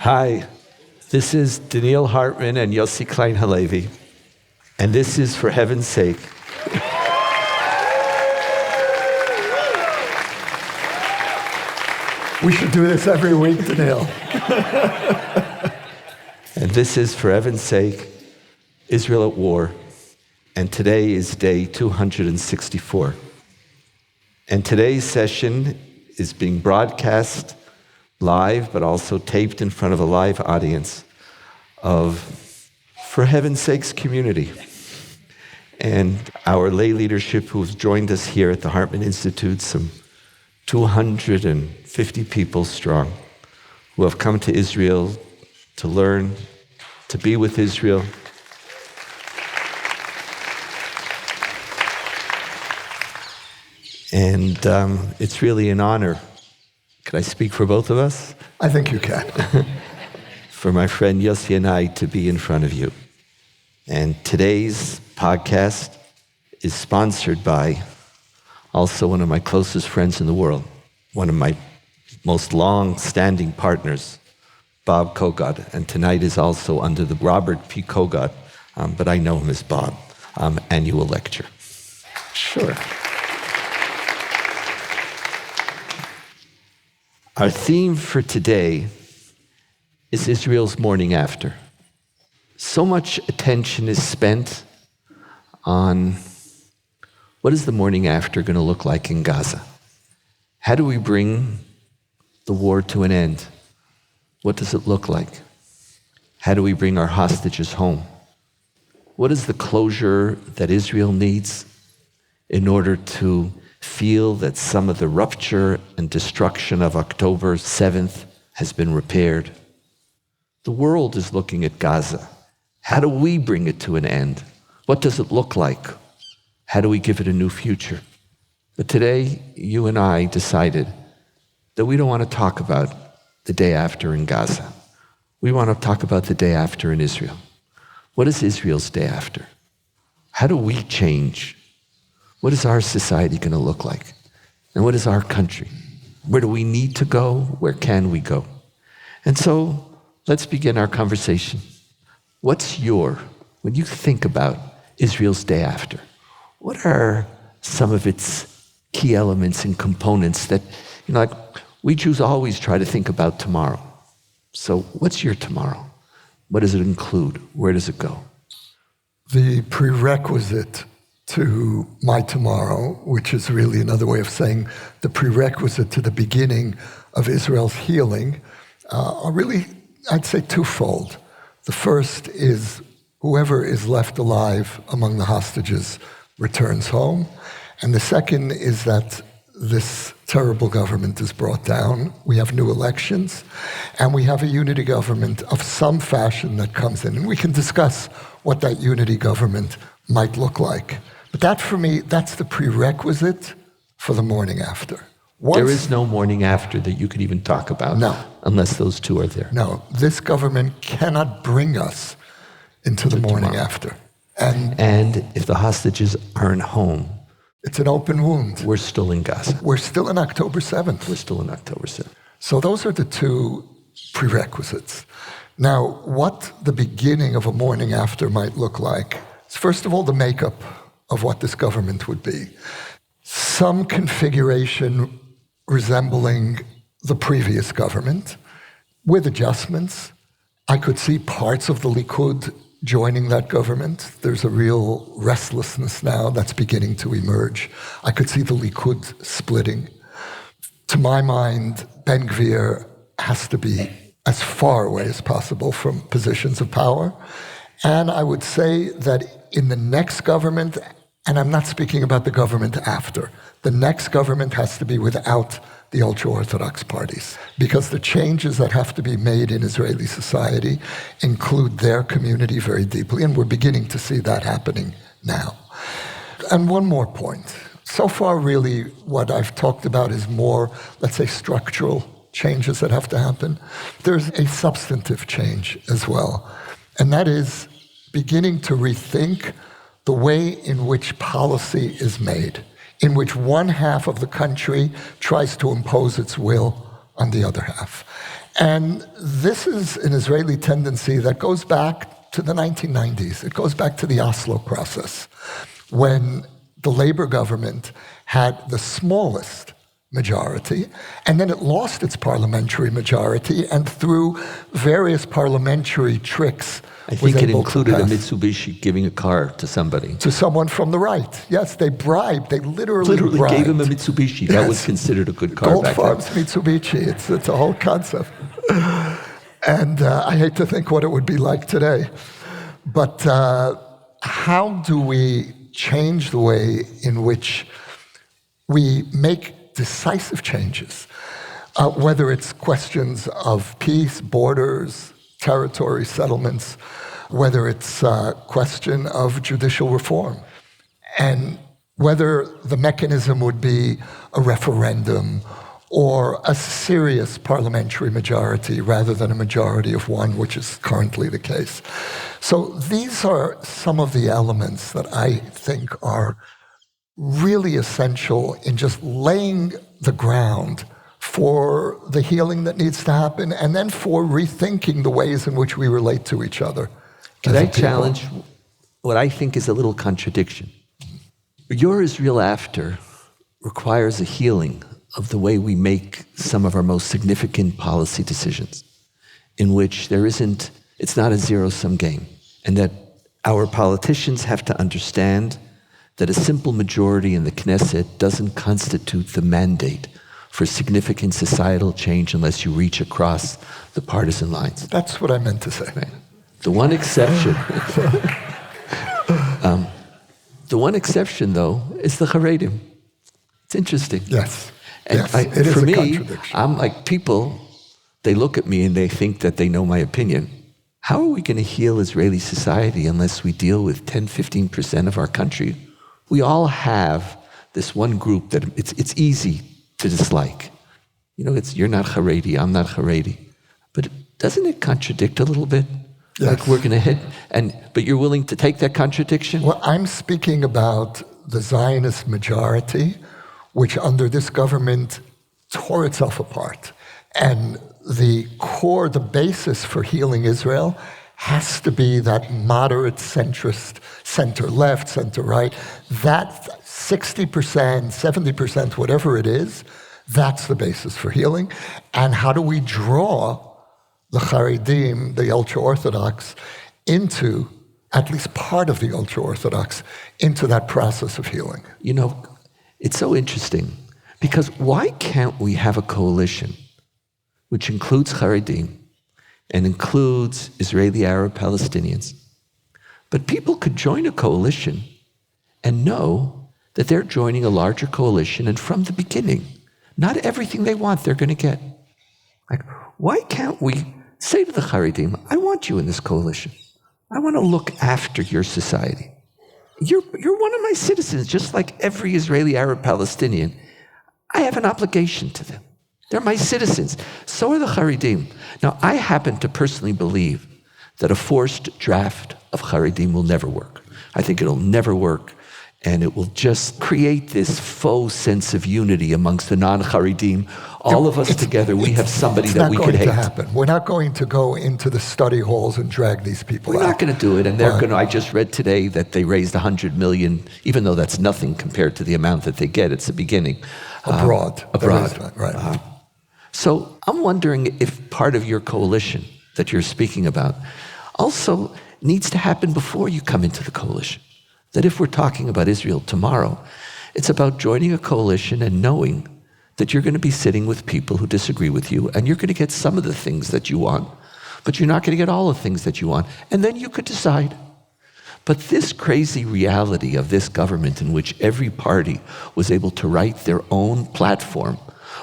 Hi, this is Donniel Hartman and Yossi Klein Halevi, and this is For Heaven's Sake. We should do this every week, Donniel. And this is For Heaven's Sake, Israel at War, and today is day 264. And today's session is being broadcast live, but also taped in front of a live audience of For Heaven's Sake's community. And our lay leadership who has joined us here at the Hartman Institute, some 250 people strong, who have come to Israel to learn, to be with Israel. And it's really an honor. Can I speak for both of us? I think you can. For my friend Yossi and I to be in front of you. And today's podcast is sponsored by also one of my closest friends in the world, one of my most long-standing partners, Bob Kogod. And tonight is also under the Robert P. Kogod, but I know him as Bob, annual lecture. Sure. Our theme for today is Israel's morning after. So much attention is spent on what is the morning after going to look like in Gaza? How do we bring the war to an end? What does it look like? How do we bring our hostages home? What is the closure that Israel needs in order to feel that some of the rupture and destruction of October 7th has been repaired? The world is looking at Gaza. How do we bring it to an end? What does it look like? How do we give it a new future? But today, you and I decided that we don't want to talk about the day after in Gaza. We want to talk about the day after in Israel. What is Israel's day after? How do we change? What is our society going to look like? And what is our country? Where do we need to go? Where can we go? And so let's begin our conversation. When you think about Israel's day after, what are some of its key elements and components that, like we Jews always try to think about tomorrow. So what's your tomorrow? What does it include? Where does it go? The prerequisite to my tomorrow, which is really another way of saying the prerequisite to the beginning of Israel's healing, are really, I'd say, twofold. The first is whoever is left alive among the hostages returns home. And the second is that this terrible government is brought down. We have new elections, and we have a unity government of some fashion that comes in. And we can discuss what that unity government might look like. But that, for me, that's the prerequisite for the morning after. There is no morning after that you could even talk about. No. Unless those two are there. No, this government cannot bring us into the morning after. And if the hostages aren't home, it's an open wound. We're still in Gaza. We're still in October 7th. We're still in October 7th. So those are the two prerequisites. Now, what the beginning of a morning after might look like is, first of all, the makeup of what this government would be. Some configuration resembling the previous government, with adjustments. I could see parts of the Likud joining that government. There's a real restlessness now that's beginning to emerge. I could see the Likud splitting. To my mind, Ben Gvir has to be as far away as possible from positions of power. And I would say that in the next government, and I'm not speaking about the government after, the next government has to be without the ultra-Orthodox parties, because the changes that have to be made in Israeli society include their community very deeply, and we're beginning to see that happening now. And one more point. So far, really, what I've talked about is more, let's say, structural changes that have to happen. There's a substantive change as well, and that is beginning to rethink the way in which policy is made, in which one half of the country tries to impose its will on the other half. And this is an Israeli tendency that goes back to the 1990s. It goes back to the Oslo process, when the Labor government had the smallest majority, and then it lost its parliamentary majority, and through various parliamentary tricks, I think it included a Mitsubishi giving a car to somebody. To someone from the right. Yes, they bribed. They literally bribed. Gave him a Mitsubishi. That was considered a good car back then. Goldfarb's Mitsubishi. It's a whole concept. And I hate to think what it would be like today. But how do we change the way in which we make decisive changes, whether it's questions of peace, borders, territory, settlements, whether it's a question of judicial reform, and whether the mechanism would be a referendum or a serious parliamentary majority rather than a majority of one, which is currently the case. So these are some of the elements that I think are really essential in just laying the ground for the healing that needs to happen, and then for rethinking the ways in which we relate to each other. Can I challenge what I think is a little contradiction? Your Israel after requires a healing of the way we make some of our most significant policy decisions, in which it's not a zero-sum game, and that our politicians have to understand that a simple majority in the Knesset doesn't constitute the mandate for significant societal change unless you reach across the partisan lines. That's what I meant to say. Right. The one exception, though, is the Haredim. It's interesting. Yes. And yes, it is for a me, contradiction. I'm like, people, they look at me and they think that they know my opinion. How are we going to heal Israeli society unless we deal with 10, 15% of our country? We all have this one group that it's easy to dislike. You're not Haredi, I'm not Haredi. But doesn't it contradict a little bit? Yes. Like we're going to hit, but you're willing to take that contradiction? Well, I'm speaking about the Zionist majority, which under this government tore itself apart. And the basis for healing Israel has to be that moderate centrist, center-left, center-right, that 60%, 70%, whatever it is, that's the basis for healing. And how do we draw the Haredim, the ultra-Orthodox, into, at least part of the ultra-Orthodox, into that process of healing? It's so interesting, because why can't we have a coalition which includes Haredim and includes Israeli Arab Palestinians? But people could join a coalition and know that they're joining a larger coalition, and from the beginning, not everything they want they're going to get. Like, why can't we say to the Haredim, I want you in this coalition. I want to look after your society. You're one of my citizens, just like every Israeli Arab Palestinian. I have an obligation to them. They're my citizens. So are the Haredim. Now, I happen to personally believe that a forced draft of Haredim will never work. I think it'll never work, and it will just create this faux sense of unity amongst the non-Haredim. All of us together, we have somebody that we could hate. It's not going to happen. We're not going to go into the study halls and drag these people out. We're not going to do it, and they're going to. I just read today that they raised $100 million, even though that's nothing compared to the amount that they get. It's the beginning. Abroad. Right. So I'm wondering if part of your coalition that you're speaking about also needs to happen before you come into the coalition. That if we're talking about Israel tomorrow, it's about joining a coalition and knowing that you're going to be sitting with people who disagree with you, and you're going to get some of the things that you want, but you're not going to get all the things that you want, and then you could decide. But this crazy reality of this government in which every party was able to write their own platform,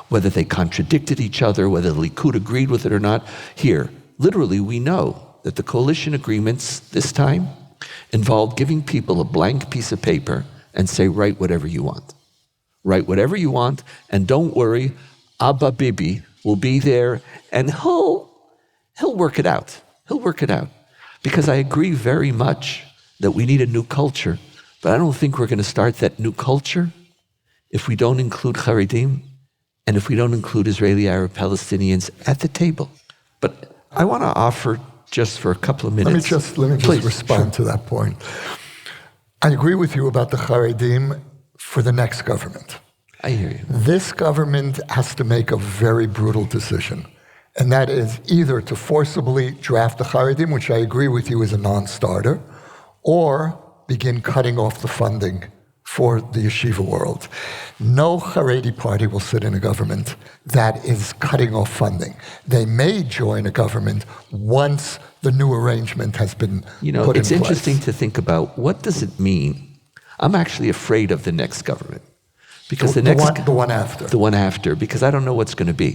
whether they contradicted each other, whether the Likud agreed with it or not, here, literally we know that the coalition agreements this time involved giving people a blank piece of paper and say, write whatever you want. Write whatever you want, and don't worry, Abba Bibi will be there, and he'll work it out. He'll work it out. Because I agree very much that we need a new culture, but I don't think we're going to start that new culture if we don't include Haredim and if we don't include Israeli Arab Palestinians at the table. But I want to offer just for a couple of minutes. Let me just Please, respond to that point. I agree with you about the Haredim for the next government. I hear you. This government has to make a very brutal decision, and that is either to forcibly draft the Haredim, which I agree with you is a non-starter, or begin cutting off the funding for the yeshiva world. No Haredi party will sit in a government that is cutting off funding. They may join a government once the new arrangement has been put in place. It's interesting to think about, what does it mean? I'm actually afraid of the next government. Because the one after. The one after, because I don't know what's going to be.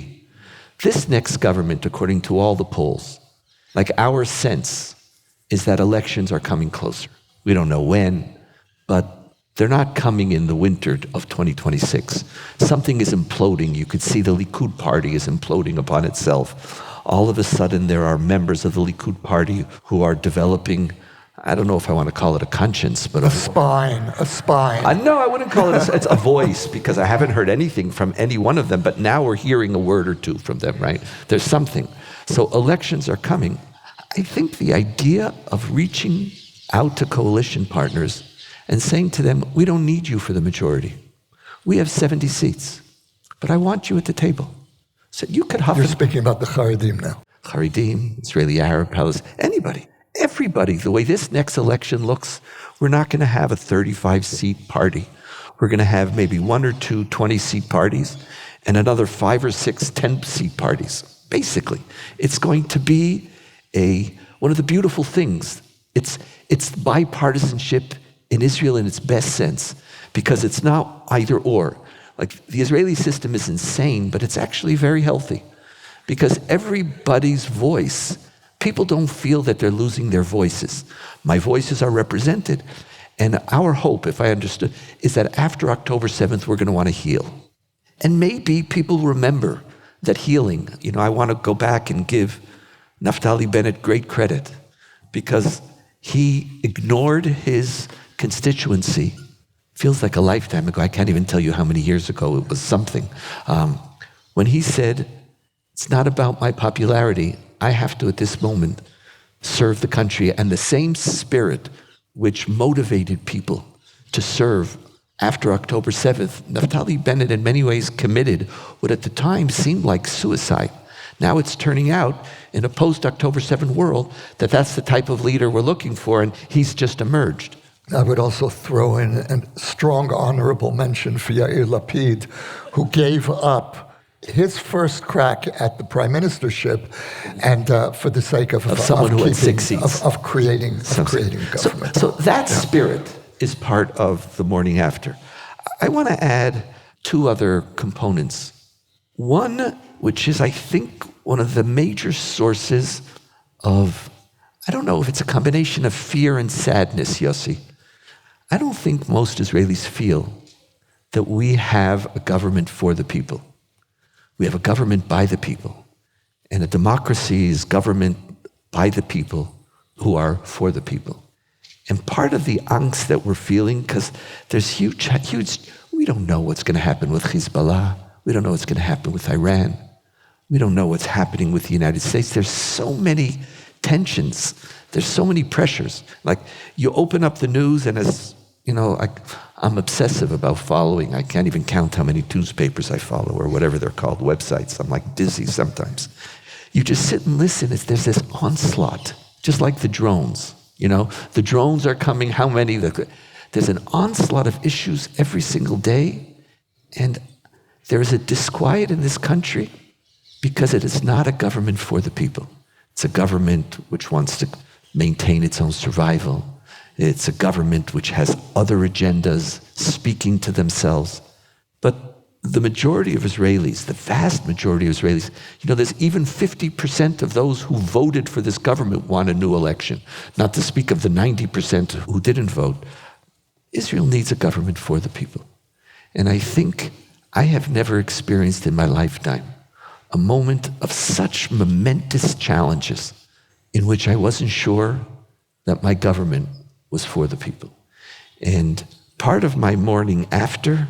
This next government, according to all the polls, like our sense is that elections are coming closer. We don't know when, but they're not coming in the winter of 2026. Something is imploding. You could see the Likud party is imploding upon itself. All of a sudden, there are members of the Likud party who are developing, I don't know if I want to call it a conscience, but a spine. No, I wouldn't call it it's a voice, because I haven't heard anything from any one of them, but now we're hearing a word or two from them, right? There's something. So elections are coming. I think the idea of reaching out to coalition partners and saying to them, we don't need you for the majority. We have 70 seats, but I want you at the table. So you could You're speaking about the Haredim now. Haredim, Israeli Arab, Palestinian, anybody, everybody. The way this next election looks, we're not going to have a 35-seat party. We're going to have maybe 1 or 2 20-seat parties and another 5 or 6 10-seat parties. Basically, it's going to be one of the beautiful things. It's bipartisanship in Israel in its best sense, because it's not either or. Like, the Israeli system is insane, but it's actually very healthy, because everybody's voice, people don't feel that they're losing their voices. My voices are represented. And our hope, if I understood, is that after October 7th, we're going to want to heal. And maybe people remember that healing. I want to go back and give Naftali Bennett great credit, because he ignored his constituency. Feels like a lifetime ago. I can't even tell you how many years ago. It was something. When he said, it's not about my popularity. I have to, at this moment, serve the country. And the same spirit which motivated people to serve after October 7th, Naftali Bennett in many ways committed what at the time seemed like suicide. Now it's turning out in a post-October 7th world that that's the type of leader we're looking for, and he's just emerged. I would also throw in a strong honorable mention for Yair Lapid, who gave up his first crack at the prime ministership, and for the sake of someone who had 6 seats, of creating government. So that spirit is part of the morning after. I want to add 2 other components. One, which is, I think, one of the major sources of, I don't know if it's a combination of fear and sadness, Yossi. I don't think most Israelis feel that we have a government for the people. We have a government by the people. And a democracy is government by the people who are for the people. And part of the angst that we're feeling, because there's huge, we don't know what's going to happen with Hezbollah. We don't know what's going to happen with Iran. We don't know what's happening with the United States. There's so many tensions. There's so many pressures. Like, you open up the news, and as you know, I'm obsessive about following. I can't even count how many newspapers I follow, or whatever they're called, websites. I'm like dizzy sometimes. You just sit and listen. There's this onslaught, just like the drones. The drones are coming. How many? There's an onslaught of issues every single day, and there is a disquiet in this country because it is not a government for the people. It's a government which wants to maintain its own survival. It's a government which has other agendas speaking to themselves. But the majority of Israelis, the vast majority of Israelis, there's even 50% of those who voted for this government want a new election, not to speak of the 90% who didn't vote. Israel needs a government for the people. And I think I have never experienced in my lifetime a moment of such momentous challenges in which I wasn't sure that my government was for the people. And part of my morning after,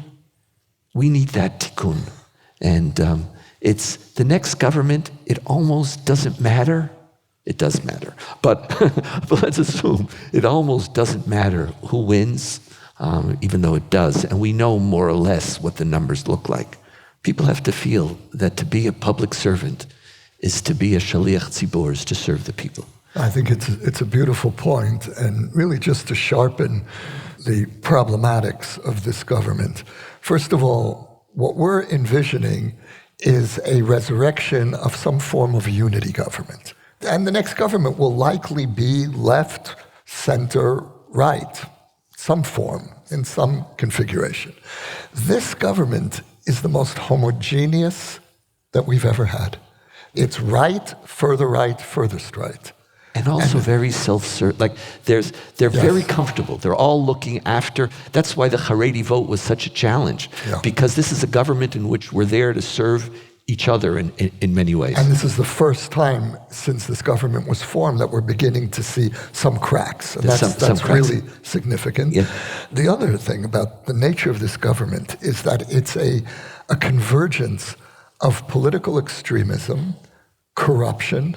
we need that tikkun. And it's the next government, it almost doesn't matter. It does matter, but, but let's assume it almost doesn't matter who wins, even though it does. And we know more or less what the numbers look like. People have to feel that to be a public servant is to be a shaliach tzibur, is to serve the people. I think it's a beautiful point, and really just to sharpen the problematics of this government. First of all, what we're envisioning is a resurrection of some form of unity government. And the next government will likely be left, center, right, some form, in some configuration. This government is the most homogeneous that we've ever had. It's right, furthest right. And also very self-certain. Like they're very comfortable. They're all looking after. That's why the Haredi vote was such a challenge, because this is a government in which we're there to serve each other in many ways. And this is the first time since this government was formed that we're beginning to see some cracks. And that's really significant. Yeah. The other thing about the nature of this government is that it's a convergence of political extremism, corruption,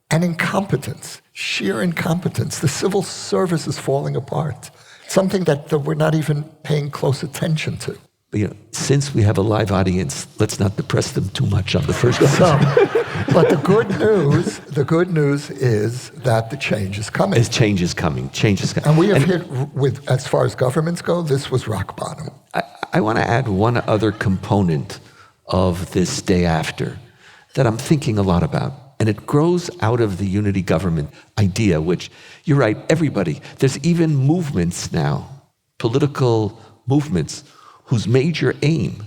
and incompetence, sheer incompetence. The civil service is falling apart, something that we're not even paying close attention to. But, since we have a live audience, let's not depress them too much on the first question. But the good news is that the change is coming. Change is coming. And we have hit, with, as far as governments go, this was rock bottom. I want to add one other component of this day after that I'm thinking a lot about. And it grows out of the unity government idea, which, you're right, everybody, there's even movements now, political movements, whose major aim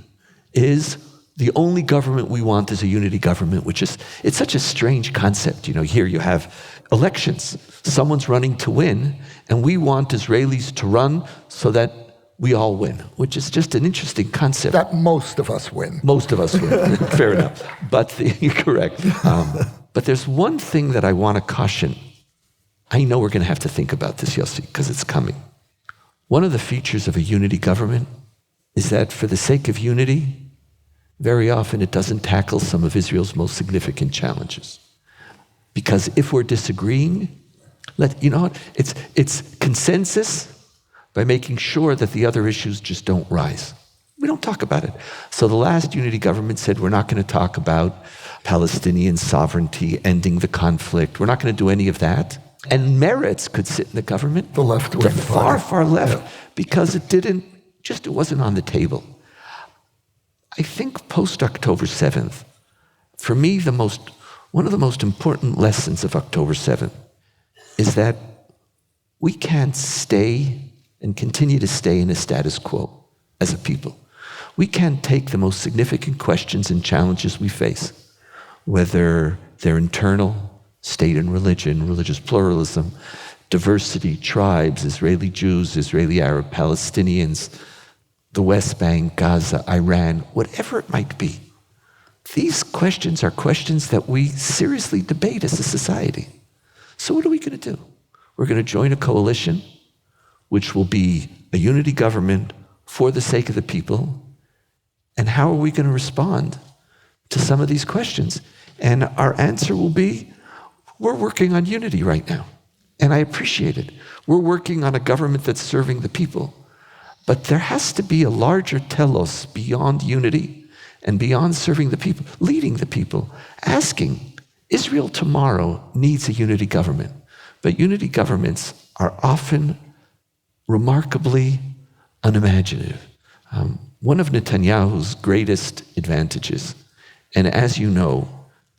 is the only government we want is a unity government, which is, it's such a strange concept. Here you have elections. Someone's running to win, and we want Israelis to run so that we all win, which is just an interesting concept. That most of us win. Most of us win, fair enough. But you're correct. But there's one thing that I want to caution. I know we're going to have to think about this, Yossi, because it's coming. One of the features of a unity government is that for the sake of unity, very often it doesn't tackle some of Israel's most significant challenges. Because if we're disagreeing, it's consensus by making sure that the other issues just don't rise. We don't talk about it. So the last unity government said, we're not going to talk about Palestinian sovereignty, ending the conflict. We're not going to do any of that. And Meretz could sit in the government. The left wing. The far left, because it wasn't on the table. I think post-October 7th, for me, one of the most important lessons of October 7th is that we can't stay and continue to stay in a status quo as a people. We can't take the most significant questions and challenges we face, whether they're internal, state and religion, religious pluralism, diversity, tribes, Israeli Jews, Israeli Arab, Palestinians, the West Bank, Gaza, Iran, whatever it might be. These questions are questions that we seriously debate as a society. So what are we going to do? We're going to join a coalition, which will be a unity government for the sake of the people. And how are we going to respond to some of these questions? And our answer will be, we're working on unity right now. And I appreciate it. We're working on a government that's serving the people. But there has to be a larger telos beyond unity and beyond serving the people, leading the people, asking, Israel tomorrow needs a unity government. But unity governments are often remarkably unimaginative. One of Netanyahu's greatest advantages, and as you know,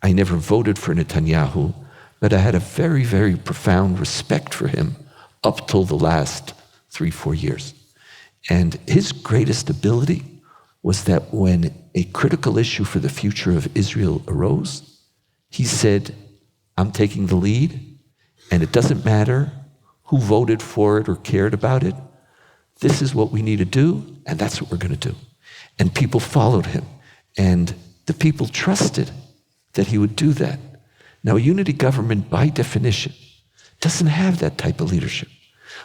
I never voted for Netanyahu, but I had a very, very profound respect for him up till the last 3-4 years. And his greatest ability was that when a critical issue for the future of Israel arose, he said, I'm taking the lead, and it doesn't matter who voted for it or cared about it. This is what we need to do, and that's what we're going to do. And people followed him, and the people trusted that he would do that. Now, a unity government, by definition, doesn't have that type of leadership.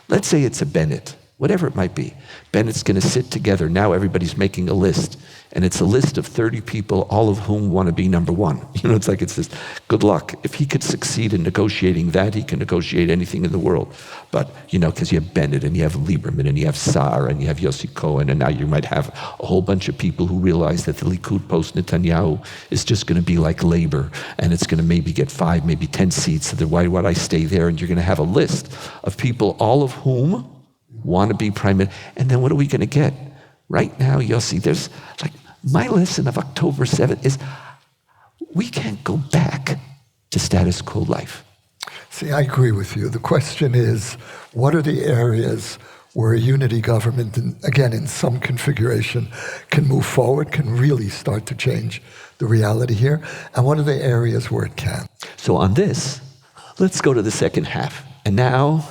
Let's say it's a Bennett. whatever it might be. Bennett's going to sit together. Now everybody's making a list. And it's a list of 30 people, all of whom want to be number one. It's this, good luck. If he could succeed in negotiating that, he can negotiate anything in the world. But, because you have Bennett and you have Lieberman and you have Saar and you have Yossi Cohen, and now you might have a whole bunch of people who realize that the Likud post-Netanyahu is just going to be like Labor, and it's going to maybe get 5, maybe 10 seats, so why would I stay there? And you're going to have a list of people, all of whom want to be prime minister. And then what are we going to get? Right now, Yossi, there's my lesson of October 7th is we can't go back to status quo life. See, I agree with you. The question is, what are the areas where a unity government, again, in some configuration, can move forward, can really start to change the reality here? And what are the areas where it can? So on this, let's go to the second half. And now,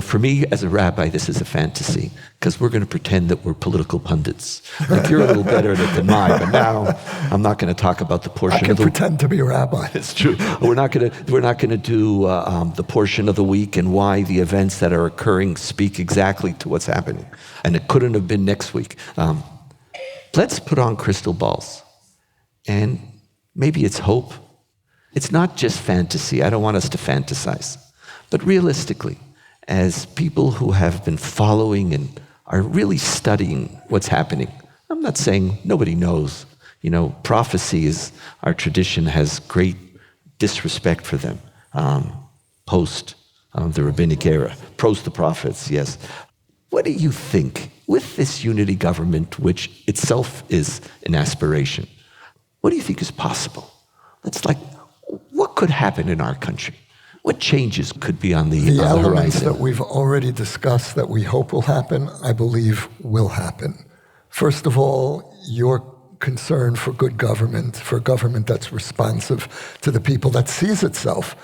for me as a rabbi, this is a fantasy, because we're going to pretend that we're political pundits. You're a little better at it than mine, but now I'm not going to talk about the portion I can pretend to be a rabbi. It's true. We're not going to do the portion of the week and why the events that are occurring speak exactly to what's happening. And it couldn't have been next week. Let's put on crystal balls. And maybe it's hope. It's not just fantasy. I don't want us to fantasize. But realistically, as people who have been following and are really studying what's happening, I'm not saying nobody knows. Prophecy is, our tradition has great disrespect for them. Post the rabbinic era, post the prophets, yes. What do you think, with this unity government, which itself is an aspiration, what do you think is possible? What could happen in our country? What changes could be on the horizon? The elements that we've already discussed that we hope will happen, I believe will happen. First of all, your concern for good government, for a government that's responsive to the people, that sees itself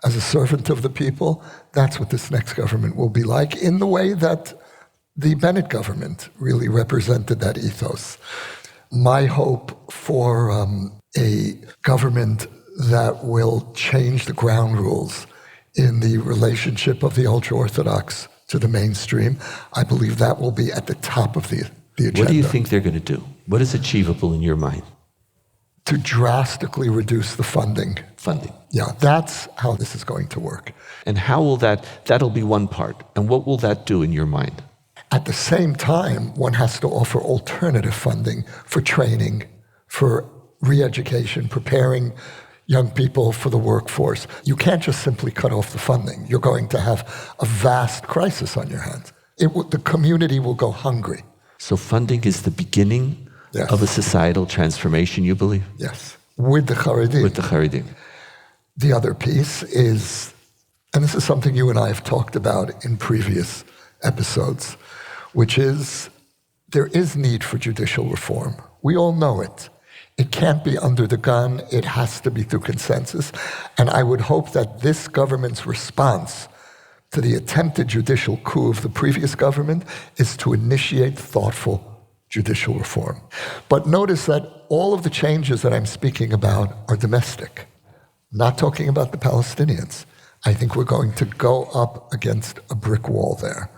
as a servant of the people, that's what this next government will be like, in the way that the Bennett government really represented that ethos. My hope for a government that will change the ground rules in the relationship of the ultra-Orthodox to the mainstream, I believe that will be at the top of the agenda. What do you think they're going to do? What is achievable in your mind? To drastically reduce the funding. Funding. Yeah, that's how this is going to work. And how will that'll be one part. And what will that do in your mind? At the same time, one has to offer alternative funding for training, for re-education, preparing young people for the workforce. You can't just simply cut off the funding. You're going to have a vast crisis on your hands. The community will go hungry. So funding is the beginning of a societal transformation, you believe? Yes. With the Haredi. With the Haredi. The other piece is, and this is something you and I have talked about in previous episodes, which is there is need for judicial reform. We all know it. It can't be under the gun. It has to be through consensus. And I would hope that this government's response to the attempted judicial coup of the previous government is to initiate thoughtful judicial reform. But notice that all of the changes that I'm speaking about are domestic. Not talking about the Palestinians. I think we're going to go up against a brick wall there.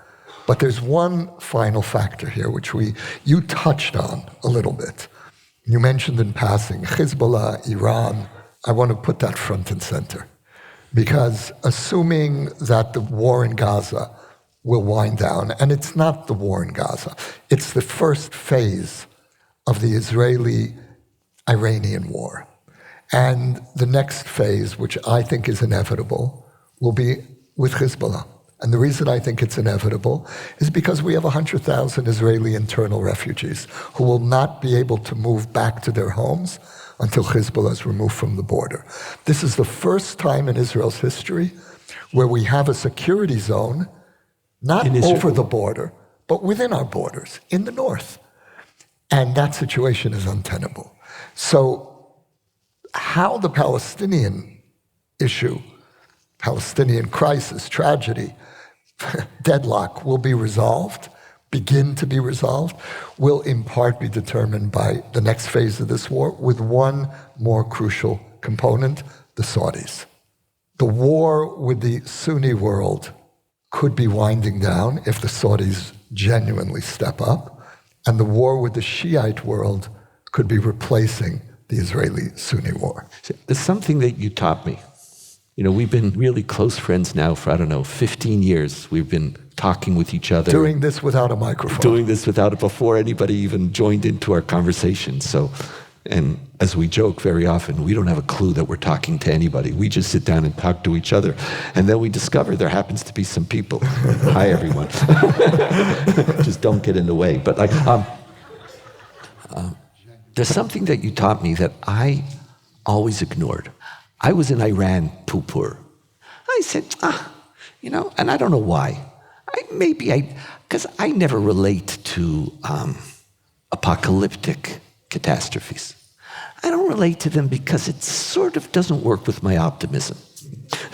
But there's one final factor here, which you touched on a little bit. You mentioned in passing Hezbollah, Iran. I want to put that front and center. Because assuming that the war in Gaza will wind down, and it's not the war in Gaza, it's the first phase of the Israeli-Iranian war. And the next phase, which I think is inevitable, will be with Hezbollah. And the reason I think it's inevitable is because we have 100,000 Israeli internal refugees who will not be able to move back to their homes until Hezbollah is removed from the border. This is the first time in Israel's history where we have a security zone, not over the border, but within our borders, in the north. And that situation is untenable. So how the Palestinian issue, Palestinian crisis, tragedy, deadlock will be resolved, begin to be resolved, will in part be determined by the next phase of this war, with one more crucial component, the Saudis. The war with the Sunni world could be winding down if the Saudis genuinely step up, and the war with the Shiite world could be replacing the Israeli-Sunni war. There's something that you taught me. We've been really close friends now for, 15 years. We've been talking with each other. Doing this without a microphone. Doing this without it before anybody even joined into our conversation. And as we joke very often, we don't have a clue that we're talking to anybody. We just sit down and talk to each other. And then we discover there happens to be some people. Hi, everyone. Just don't get in the way. But there's something that you taught me that I always ignored. I was in Iran, Pupur. I said, and I don't know why. Because I never relate to apocalyptic catastrophes. I don't relate to them because it sort of doesn't work with my optimism.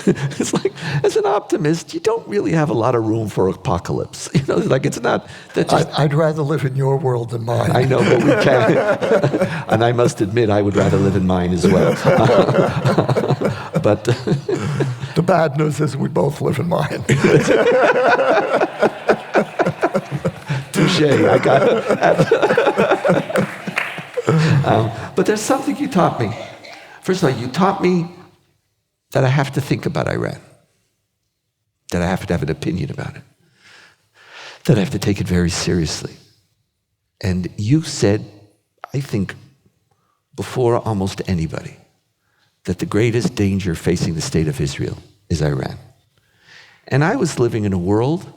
It's like, as an optimist, you don't really have a lot of room for apocalypse. It's not that just... I'd rather live in your world than mine. I know, but we can't. And I must admit, I would rather live in mine as well. But the bad news is we both live in mine. Touche, I got it. But there's something you taught me. First of all, you taught me that I have to think about Iran, that I have to have an opinion about it, that I have to take it very seriously. And you said, I think, before almost anybody, that the greatest danger facing the state of Israel is Iran. And I was living in a world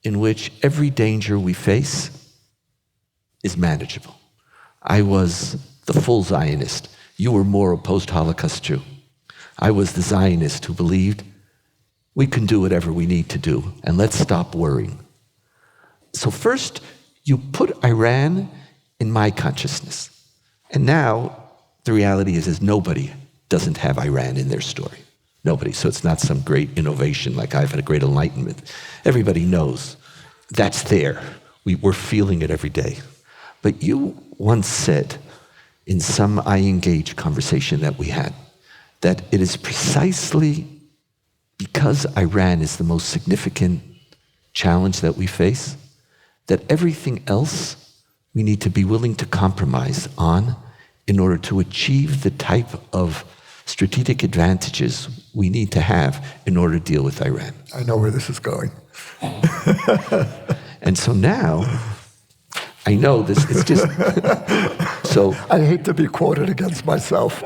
in which every danger we face is manageable. I was the full Zionist. You were more a post-Holocaust Jew. I was the Zionist who believed we can do whatever we need to do, and let's stop worrying. So first, you put Iran in my consciousness. And now, the reality is nobody doesn't have Iran in their story. Nobody. So it's not some great innovation like I've had a great enlightenment. Everybody knows that's there. We're feeling it every day. But you once said in some I Engage conversation that we had, that it is precisely because Iran is the most significant challenge that we face, that everything else we need to be willing to compromise on in order to achieve the type of strategic advantages we need to have in order to deal with Iran. I know where this is going. And so now, I know this, it's just, so. I hate to be quoted against myself.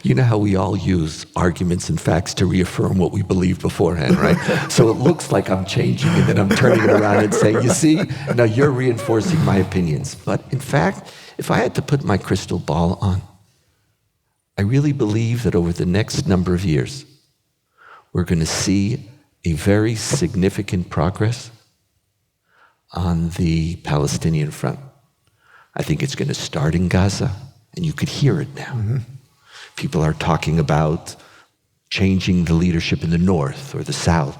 You know how we all use arguments and facts to reaffirm what we believed beforehand, right? So it looks like I'm changing and then I'm turning it around and saying, you see, now you're reinforcing my opinions. But in fact, if I had to put my crystal ball on, I really believe that over the next number of years, we're going to see a very significant progress on the Palestinian front. I think it's going to start in Gaza, and you could hear it now. Mm-hmm. People are talking about changing the leadership in the north or the south.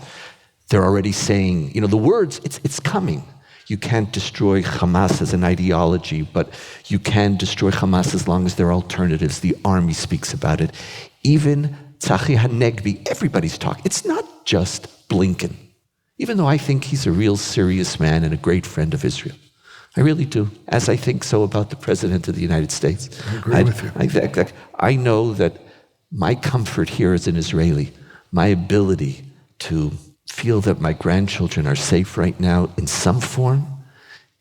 They're already saying, the words, it's coming. You can't destroy Hamas as an ideology, but you can destroy Hamas as long as there are alternatives. The army speaks about it. Even Tzachi Hanegbi, everybody's talking. It's not just Blinken, even though I think he's a real serious man and a great friend of Israel. I really do, as I think so about the President of the United States. I agree with you. I know that my comfort here as an Israeli, my ability to feel that my grandchildren are safe right now in some form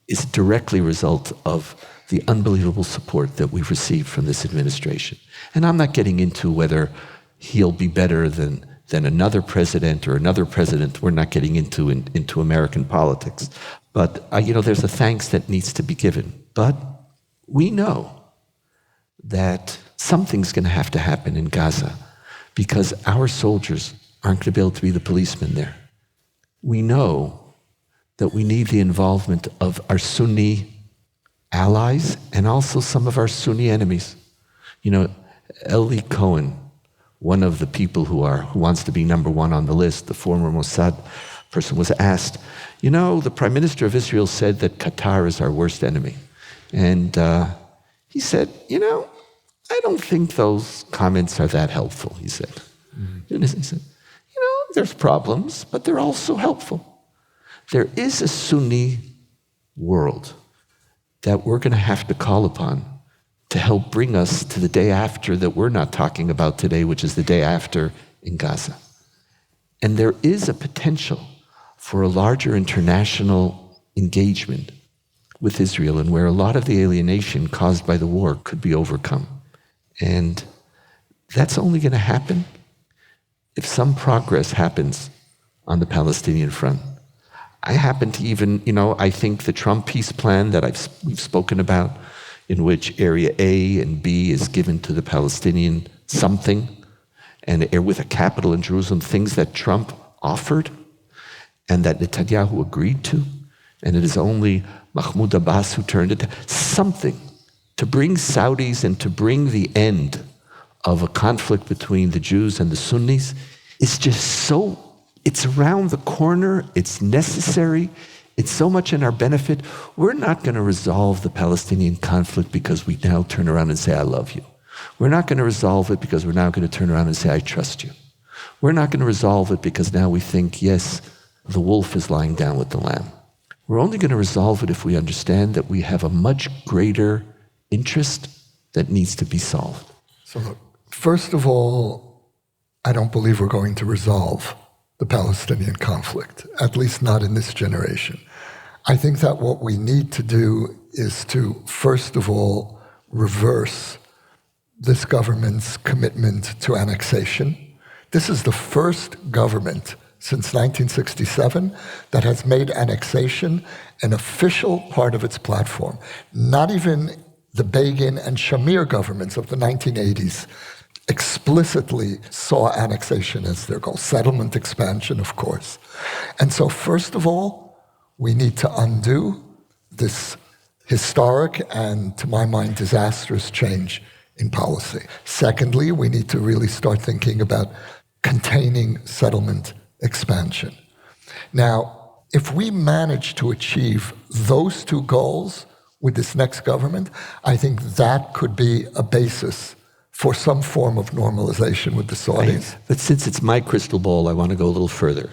is directly a result of the unbelievable support that we've received from this administration. And I'm not getting into whether he'll be better than another president or another president. We're not getting into American politics. But, there's a thanks that needs to be given. But we know that something's going to have to happen in Gaza because our soldiers aren't going to be able to be the policemen there. We know that we need the involvement of our Sunni allies and also some of our Sunni enemies. Eli Cohen, one of the people who wants to be number one on the list, the former Mossad person, was asked, the Prime Minister of Israel said that Qatar is our worst enemy. And he said, I don't think those comments are that helpful, he said. Mm-hmm. And he said, there's problems, but they're also helpful. There is a Sunni world that we're going to have to call upon to help bring us to the day after that we're not talking about today, which is the day after in Gaza. And there is a potential for a larger international engagement with Israel, and where a lot of the alienation caused by the war could be overcome. And that's only going to happen if some progress happens on the Palestinian front. I happen to even, I think the Trump peace plan that we've spoken about, in which Area A and B is given to the Palestinian something, and with a capital in Jerusalem, things that Trump offered and that Netanyahu agreed to, and it is only Mahmoud Abbas who turned it, something to bring Saudis and to bring the end of a conflict between the Jews and the Sunnis is just so, it's around the corner, it's necessary, it's so much in our benefit. We're not going to resolve the Palestinian conflict because we now turn around and say, I love you. We're not going to resolve it because we're now going to turn around and say, I trust you. We're not going to resolve it because now we think, yes, the wolf is lying down with the lamb. We're only going to resolve it if we understand that we have a much greater interest that needs to be solved. So look, first of all, I don't believe we're going to resolve the Palestinian conflict, at least not in this generation. I think that what we need to do is to, first of all, reverse this government's commitment to annexation. This is the first government since 1967 that has made annexation an official part of its platform. Not even the Begin and Shamir governments of the 1980s explicitly saw annexation as their goal. Settlement expansion, of course. And so first of all, we need to undo this historic and, to my mind, disastrous change in policy. Secondly, we need to really start thinking about containing settlement expansion. Now, if we manage to achieve those two goals with this next government, I think that could be a basis for some form of normalization with the Saudis. But since it's my crystal ball, I want to go a little further.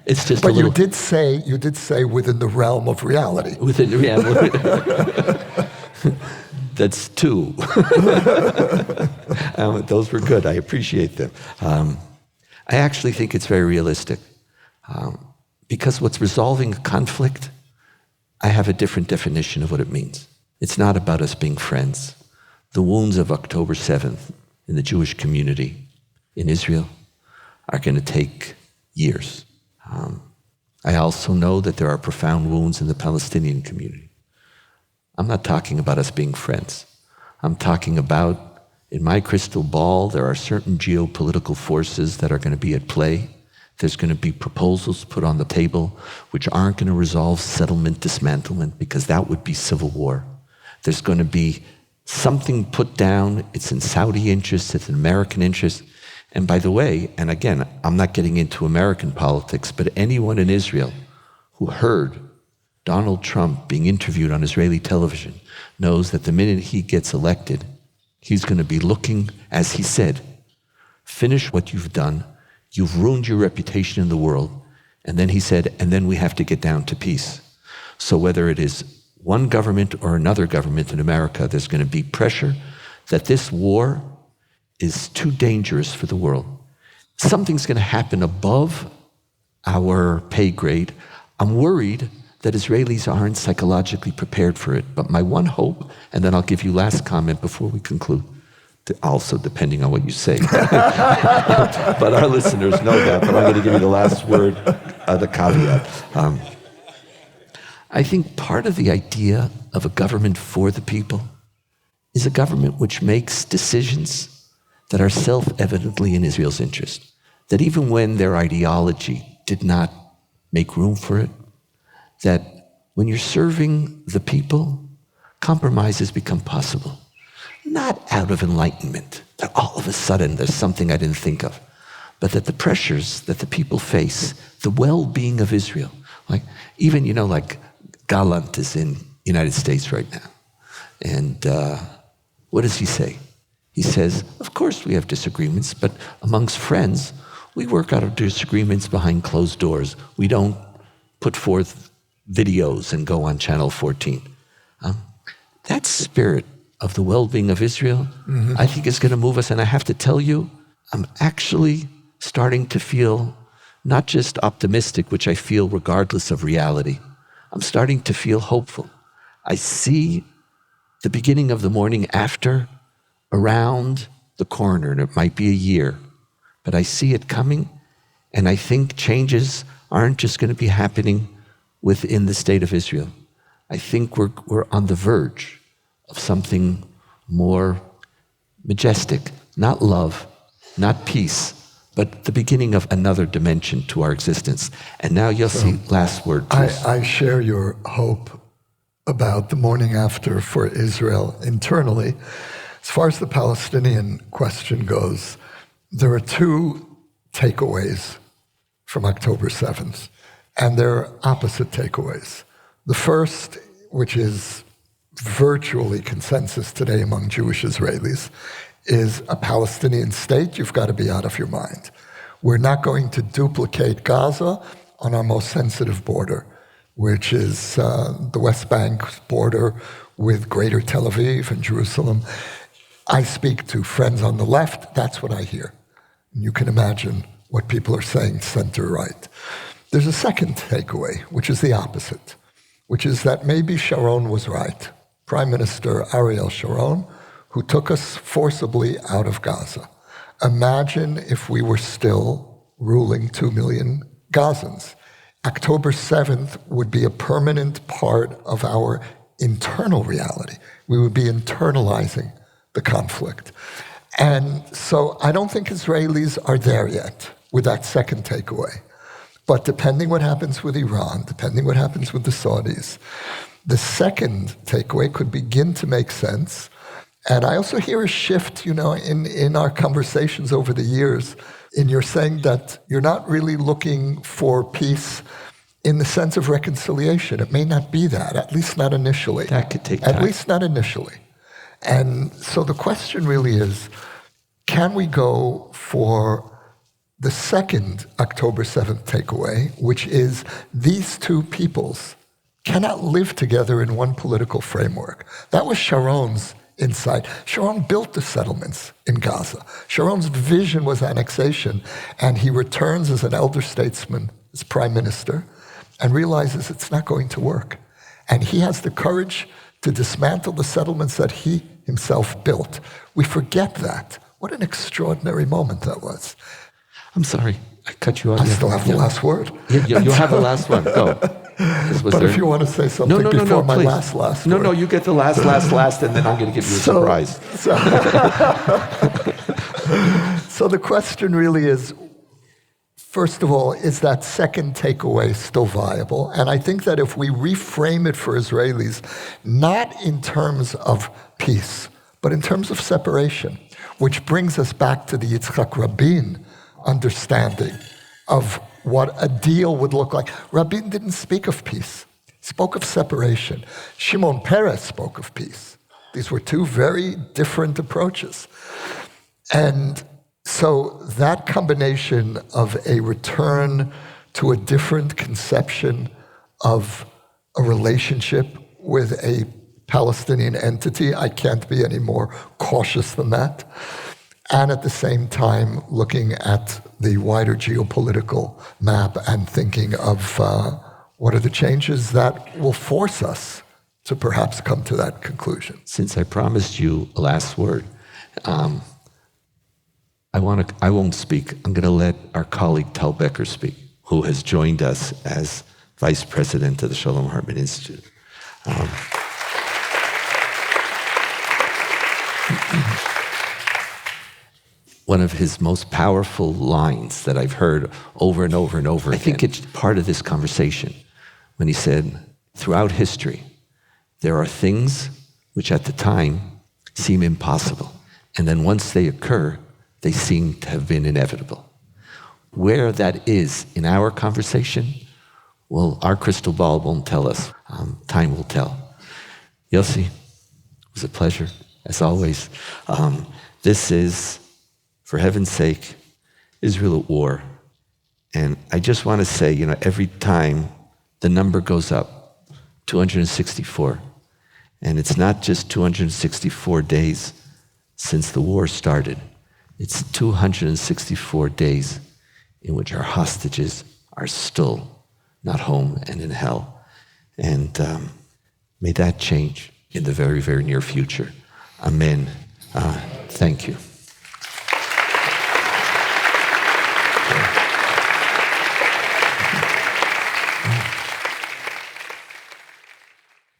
It's just but you did say within the realm of reality. Within the reality. That's two. Those were good. I appreciate them. I actually think it's very realistic. Because what's resolving a conflict, I have a different definition of what it means. It's not about us being friends. The wounds of October 7th in the Jewish community in Israel are going to take years. I also know that there are profound wounds in the Palestinian community. I'm not talking about us being friends. I'm talking about, in my crystal ball, there are certain geopolitical forces that are going to be at play. There's going to be proposals put on the table which aren't going to resolve settlement dismantlement, because that would be civil war. There's going to be something put down. It's in Saudi interest, it's in American interest. And by the way, and again, I'm not getting into American politics, but anyone in Israel who heard Donald Trump being interviewed on Israeli television knows that the minute he gets elected, he's going to be looking, as he said, finish what you've done. You've ruined your reputation in the world. And then he said, and then we have to get down to peace. So whether it is one government or another government in America, there's going to be pressure that this war is too dangerous for the world. Something's going to happen above our pay grade. I'm worried that Israelis aren't psychologically prepared for it. But my one hope, and then I'll give you last comment before we conclude, also depending on what you say. But our listeners know that, but I'm going to give you the last word, the caveat. I think part of the idea of a government for the people is a government which makes decisions that are self-evidently in Israel's interest. That even when their ideology did not make room for it, that when you're serving the people, compromises become possible. Not out of enlightenment, that all of a sudden there's something I didn't think of, but that the pressures that the people face, the well-being of Israel, like even, like Gallant is in the United States right now. And what does he say? He says, of course we have disagreements, but amongst friends, We work out our disagreements behind closed doors. We don't put forth videos and go on Channel 14. That spirit of the well-being of Israel, I think is going to move us. And I have to tell you, I'm actually starting to feel not just optimistic, which I feel regardless of reality. I'm starting to feel hopeful. I see the beginning of the morning after around the corner, and it might be a year, but I see it coming, and I think changes aren't just going to be happening within the state of Israel. I think we're on the verge of something more majestic, not love, not peace, but the beginning of another dimension to our existence. And now, Yossi, last word, please. I share your hope about the morning after for Israel internally. As far as the Palestinian question goes, there are two takeaways from October 7th, and they're opposite takeaways. The first, which is virtually consensus today among Jewish Israelis, is a Palestinian state. You've got to be out of your mind. We're not going to duplicate Gaza on our most sensitive border, which is the West Bank border with Greater Tel Aviv and Jerusalem. I speak to friends on the left, that's what I hear. And you can imagine what people are saying center-right. There's a second takeaway, which is the opposite, which is that maybe Sharon was right. Prime Minister Ariel Sharon, who took us forcibly out of Gaza. Imagine if we were still ruling 2 million Gazans. October 7th would be a permanent part of our internal reality. We would be internalizing the conflict. And so I don't think Israelis are there yet with that second takeaway. But depending what happens with Iran, depending what happens with the Saudis, the second takeaway could begin to make sense. And I also hear a shift, in our conversations over the years, in your saying that you're not really looking for peace in the sense of reconciliation. It may not be that, at least not initially. That could take time. At least not initially. And so the question really is, can we go for the second October 7th takeaway, which is these two peoples cannot live together in one political framework? That was Sharon's insight. Sharon built the settlements in Gaza. Sharon's vision was annexation, and he returns as an elder statesman, as prime minister, and realizes it's not going to work. And he has the courage to dismantle the settlements that he himself built. We forget that. What an extraordinary moment that was. I'm sorry, I cut you off. I still have the last word. You'll have the last one. Go. But if you want to say something before my last word. No, you get the last, and then I'm going to give you a surprise. So the question really is, first of all, is that second takeaway still viable? And I think that if we reframe it for Israelis, not in terms of peace, but in terms of separation, which brings us back to the Yitzhak Rabin understanding of what a deal would look like. Rabin didn't speak of peace. He spoke of separation. Shimon Peres spoke of peace. These were two very different approaches. And so that combination of a return to a different conception of a relationship with a Palestinian entity, I can't be any more cautious than that. And at the same time, looking at the wider geopolitical map and thinking of what are the changes that will force us to perhaps come to that conclusion. Since I promised you a last word, I won't speak. I'm going to let our colleague Tal Becker speak, who has joined us as vice president of the Shalom Hartman Institute. One of his most powerful lines that I've heard over and over and over again. I think it's part of this conversation when he said, throughout history, there are things which at the time seem impossible. And then once they occur, they seem to have been inevitable. Where that is in our conversation, well, our crystal ball won't tell us. Time will tell. Yossi, it was a pleasure, as always. This is, for heaven's sake, Israel at war. And I just want to say, every time the number goes up, 264. And it's not just 264 days since the war started. It's 264 days in which our hostages are still not home and in hell. And may that change in the very, very near future. Amen. Thank you.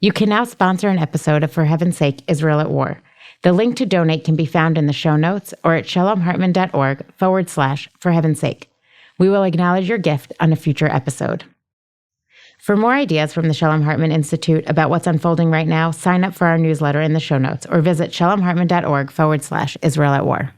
You can now sponsor an episode of For Heaven's Sake, Israel at War. The link to donate can be found in the show notes or at shalomhartman.org/For Heaven's Sake. We will acknowledge your gift on a future episode. For more ideas from the Shalom Hartman Institute about what's unfolding right now, sign up for our newsletter in the show notes or visit shalomhartman.org/Israel at War.